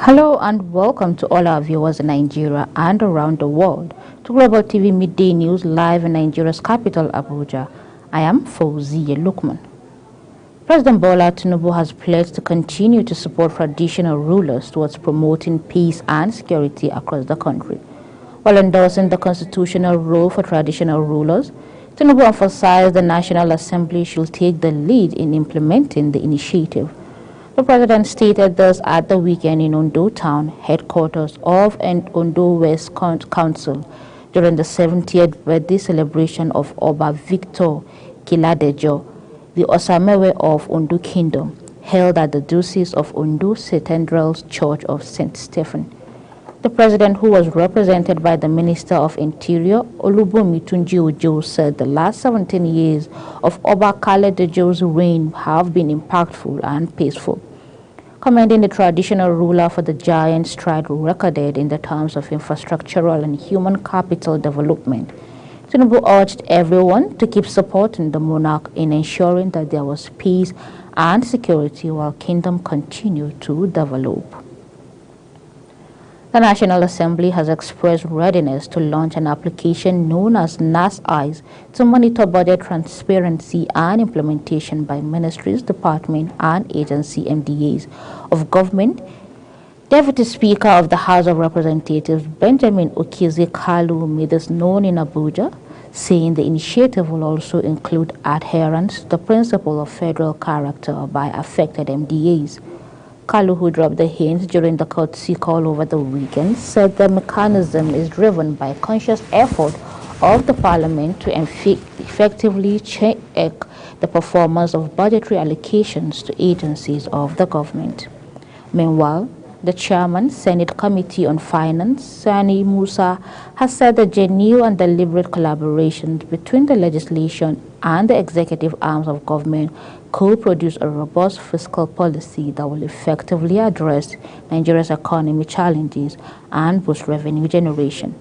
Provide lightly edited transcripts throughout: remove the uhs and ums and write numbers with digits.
Hello and welcome to all our viewers in Nigeria and around the world to Global TV Midday News live in Nigeria's capital, Abuja. I am Fauziya Lukman. President Bola Tinubu has pledged to continue to support traditional rulers towards promoting peace and security across the country. While endorsing the constitutional role for traditional rulers, Tinubu emphasized the National Assembly should take the lead in implementing the initiative. The president stated this at the weekend in Ondo Town, headquarters of Ondo West Council, during the 70th birthday celebration of Oba Victor Kiladejo, the Osamewe of Ondo Kingdom, held at the Diocese of Ondo Cathedral Church of St. Stephen. The president, who was represented by the Minister of Interior, Olubunmi Tunji Ojo, said the last 17 years of Oba Kiladejo's reign have been impactful and peaceful, commending the traditional ruler for the giant stride recorded in the terms of infrastructural and human capital development. Tinubu urged everyone to keep supporting the monarch in ensuring that there was peace and security while kingdom continued to develop. The National Assembly has expressed readiness to launch an application known as NAS-EYES to monitor budget transparency and implementation by ministries, departments, and agency MDAs of government. Deputy Speaker of the House of Representatives, Benjamin Okezie-Kalu, made this known in Abuja, saying the initiative will also include adherence to the principle of federal character by affected MDAs. Kalu, who dropped the hint during the courtesy call over the weekend, said the mechanism is driven by conscious effort of the Parliament to effectively check the performance of budgetary allocations to agencies of the government. Meanwhile, the chairman, Senate Committee on Finance, Sani Musa, has said the genuine and deliberate collaboration between the legislation and the executive arms of government could produce a robust fiscal policy that will effectively address Nigeria's economic challenges and boost revenue generation.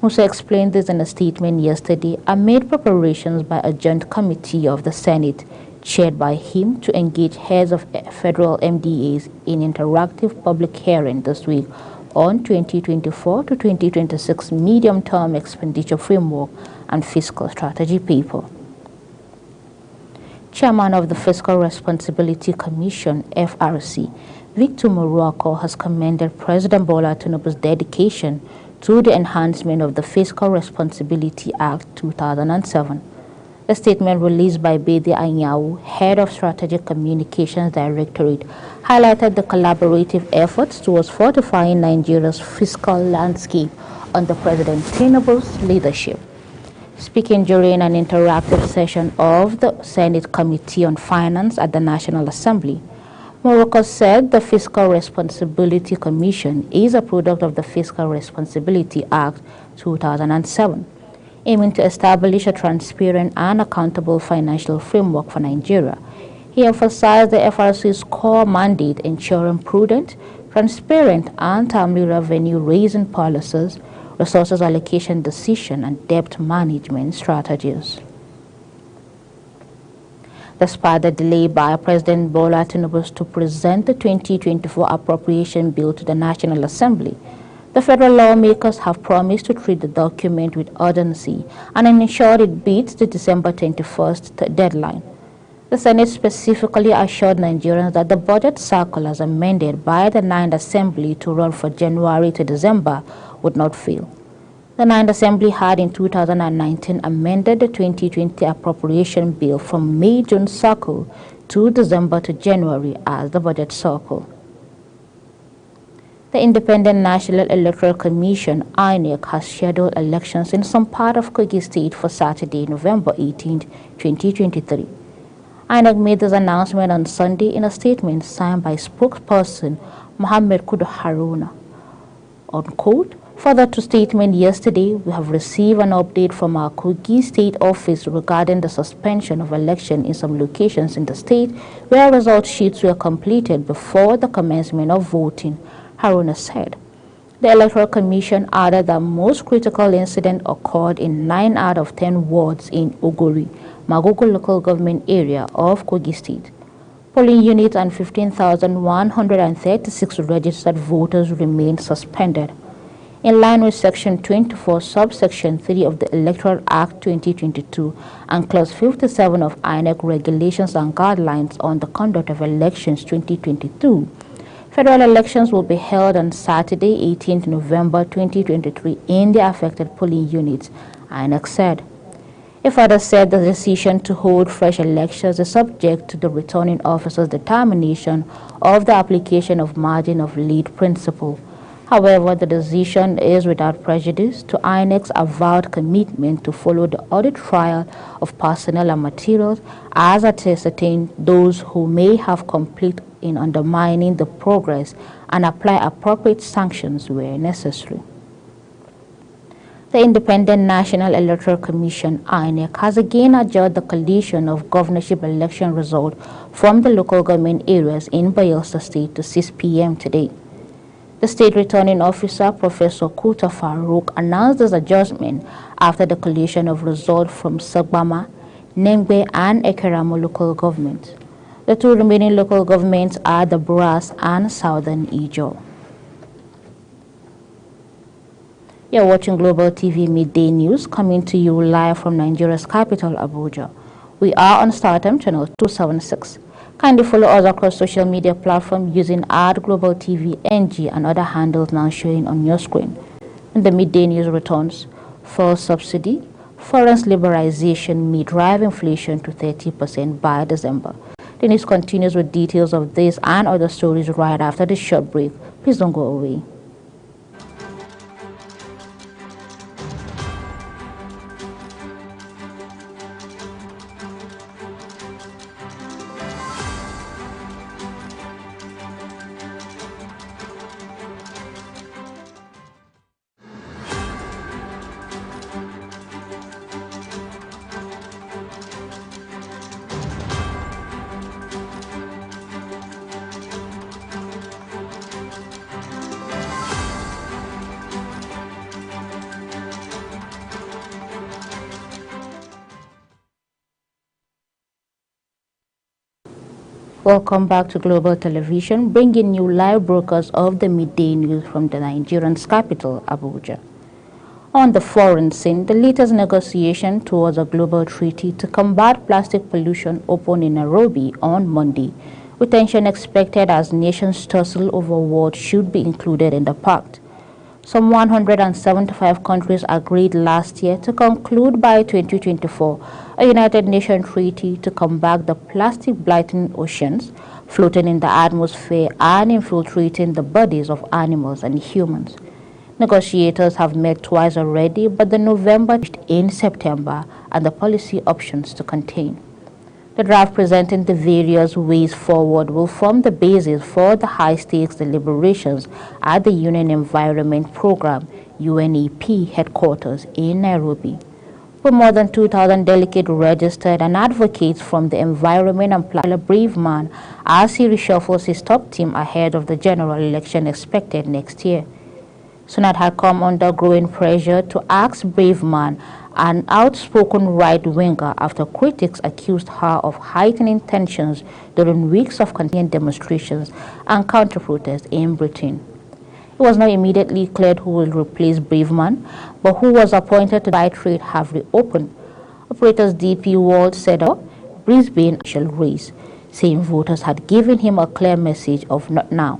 Musa explained this in a statement yesterday amid preparations by a joint committee of the Senate, chaired by him, to engage heads of federal MDAs in interactive public hearing this week on 2024 to 2026 medium-term expenditure framework and fiscal strategy paper. Chairman of the Fiscal Responsibility Commission, FRC, Victor Moruako, has commended President Bola Tinubu's dedication to the enhancement of the Fiscal Responsibility Act 2007. The statement released by Bede Anyanwu, head of Strategic Communications Directorate, highlighted the collaborative efforts towards fortifying Nigeria's fiscal landscape under President Tinubu's leadership. Speaking during an interactive session of the Senate Committee on Finance at the National Assembly, Morocco said the Fiscal Responsibility Commission is a product of the Fiscal Responsibility Act 2007, aiming to establish a transparent and accountable financial framework for Nigeria. He emphasized the FRC's core mandate, ensuring prudent, transparent, and timely revenue-raising policies, resources allocation decision, and debt management strategies. Despite the delay by President Bola Tinubu to present the 2024 appropriation bill to the National Assembly, the federal lawmakers have promised to treat the document with urgency and ensure it beats the December 21st deadline. The Senate specifically assured Nigerians that the budget cycle as amended by the 9th Assembly to run for January to December would not fail. The 9th Assembly had in 2019 amended the 2020 appropriation bill from May-June cycle to December to January as the budget cycle. The Independent National Electoral Commission, INEC, has scheduled elections in some part of Kogi State for Saturday, November 18, 2023. INEC made this announcement on Sunday in a statement signed by spokesperson Mohammed Kudu Haruna. Unquote, further to statement yesterday, we have received an update from our Kogi State office regarding the suspension of election in some locations in the state where result sheets were completed before the commencement of voting, Haruna said. The Electoral Commission added that most critical incident occurred in 9 out of 10 wards in Ogori, Magogo local government area of Kogi State. Polling units and 15,136 registered voters remain suspended. In line with Section 24, Subsection 3 of the Electoral Act 2022 and Clause 57 of INEC Regulations and Guidelines on the Conduct of Elections 2022, federal elections will be held on Saturday, 18th November 2023 in the affected polling units, INEC said. It further said the decision to hold fresh elections is subject to the returning officer's determination of the application of margin of lead principle. However, the decision is without prejudice to INEC's avowed commitment to follow the audit trial of personnel and materials as it ascertains those who may have complete in undermining the progress and apply appropriate sanctions where necessary. The Independent National Electoral Commission, INEC, has again adjourned the collation of governorship election results from the local government areas in Bayelsa State to 6 p.m. today. The state returning officer, Professor Kuta Farouk, announced this adjustment after the collation of results from Sagbama, Nengbe, and Ekeramo local governments. The two remaining local governments are the Brass and Southern Ijaw. You're watching Global TV Midday News, coming to you live from Nigeria's capital, Abuja. We are on StarTime channel 276. Kindly follow us across social media platforms using @GlobalTV NG and other handles now showing on your screen. When the Midday News returns, fuel subsidy, foreign liberalization may drive inflation to 30% by December. The news continues with details of this and other stories right after this short break. Please don't go away. Welcome back to Global Television, bringing you live broadcasts of the midday news from the Nigerian's capital, Abuja. On the foreign scene, the latest negotiation towards a global treaty to combat plastic pollution opened in Nairobi on Monday, with tension expected as nations tussle over what should be included in the pact. Some 175 countries agreed last year to conclude by 2024 a United Nations treaty to combat the plastic blighting oceans, floating in the atmosphere and infiltrating the bodies of animals and humans. Negotiators have met twice already, but the November in September and the policy options to contain. The draft presenting the various ways forward will form the basis for the high-stakes deliberations at the UN Environment Programme UNEP headquarters in Nairobi, with more than 2,000 delegates registered and advocates from the environment and planet. A brave man as he reshuffles his top team ahead of the general election expected next year. Sunat had come under growing pressure to axe brave man, an outspoken right-winger, after critics accused her of heightening tensions during weeks of continued demonstrations and counter-protests in Britain. It was not immediately clear who will replace Braveman, but who was appointed to the trade have reopened. Operators DP World said Brisbane shall race, saying voters had given him a clear message of not now.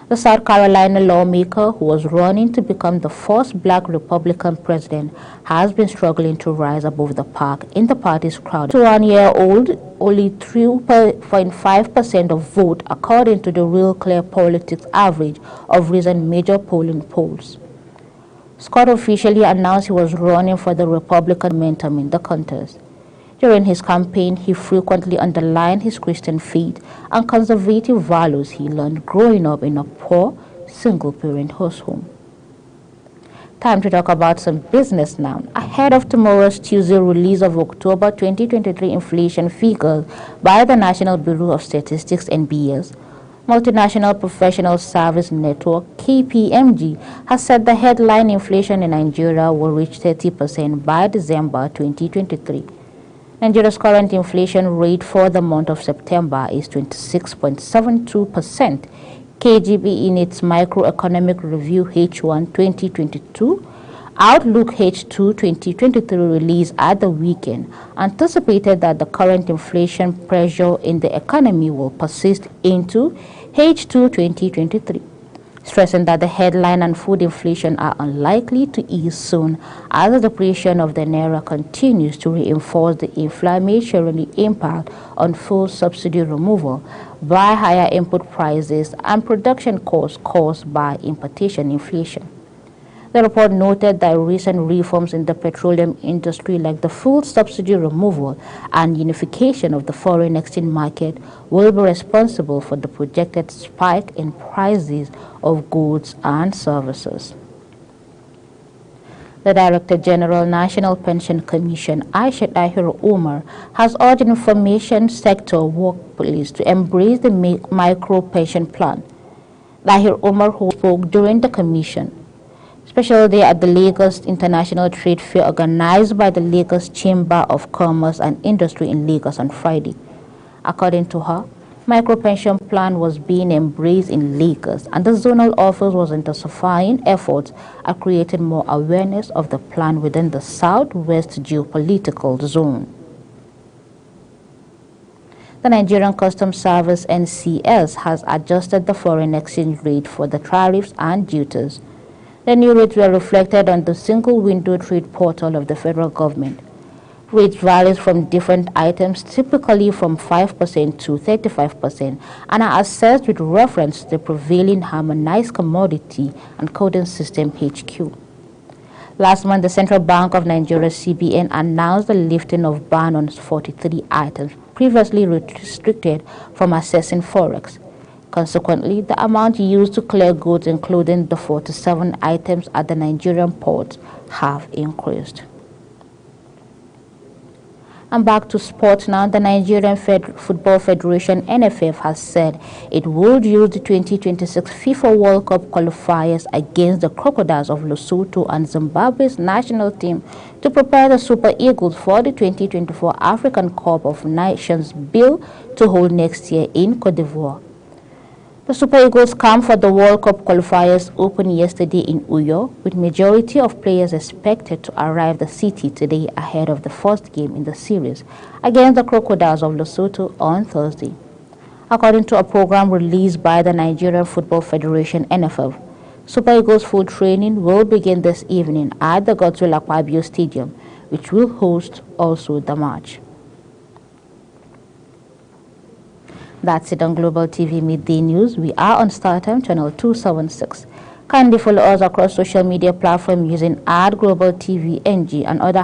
The South Carolina lawmaker, who was running to become the first black Republican president, has been struggling to rise above the pack in the party's crowd. To 1 year old, only 3.5% of vote, according to the Real Clear Politics average of recent major polling polls. Scott officially announced he was running for the Republican momentum in the contest. During his campaign, he frequently underlined his Christian faith and conservative values he learned growing up in a poor, single-parent household. Time to talk about some business now. Ahead of tomorrow's Tuesday release of October 2023 inflation figures by the National Bureau of Statistics (NBS), Multinational Professional Service Network (KPMG) has said the headline inflation in Nigeria will reach 30% by December 2023. Nigeria's current inflation rate for the month of September is 26.72%. KGB in its Microeconomic Review H1 2022 Outlook H2 2023 release at the weekend anticipated that the current inflation pressure in the economy will persist into H2 2023, stressing that the headline and food inflation are unlikely to ease soon as the depreciation of the naira continues to reinforce the inflationary impact on fuel subsidy removal by higher input prices and production costs caused by importation inflation. The report noted that recent reforms in the petroleum industry, like the fuel subsidy removal and unification of the foreign exchange market, will be responsible for the projected spike in prices of goods and services. The Director General, National Pension Commission, Aisha Tahir Umar, has urged information sector workplace to embrace the micro pension plan. Tahir Umar, who spoke during the commission Special Day at the Lagos International Trade Fair organized by the Lagos Chamber of Commerce and Industry in Lagos on Friday. According to her, micro-pension plan was being embraced in Lagos, and the zonal office was intensifying efforts at creating more awareness of the plan within the Southwest geopolitical zone. The Nigerian Customs Service (NCS) has adjusted the foreign exchange rate for the tariffs and duties. The new rates were reflected on the single-window trade portal of the federal government. Rates vary from different items, typically from 5% to 35%, and are assessed with reference to the prevailing harmonized commodity and coding system HQ. Last month, the Central Bank of Nigeria (CBN) announced the lifting of ban on 43 items previously restricted from assessing forex. Consequently, the amount used to clear goods, including the 47 items at the Nigerian ports, have increased. And back to sports now. The Nigerian Football Federation (NFF) has said it would use the 2026 FIFA World Cup qualifiers against the Crocodiles of Lesotho and Zimbabwe's national team to prepare the Super Eagles for the 2024 African Cup of Nations bill to hold next year in Cote d'Ivoire. The Super Eagles camp for the World Cup qualifiers opened yesterday in Uyo, with majority of players expected to arrive the city today ahead of the first game in the series against the Crocodiles of Lesotho on Thursday. According to a program released by the Nigerian Football Federation (NFF), Super Eagles full training will begin this evening at the Godswill Akpabio Stadium, which will host also the match. That's it on Global TV Midday News. We are on StarTime channel 276. Kindly follow us across social media platforms using @Global TV NG and other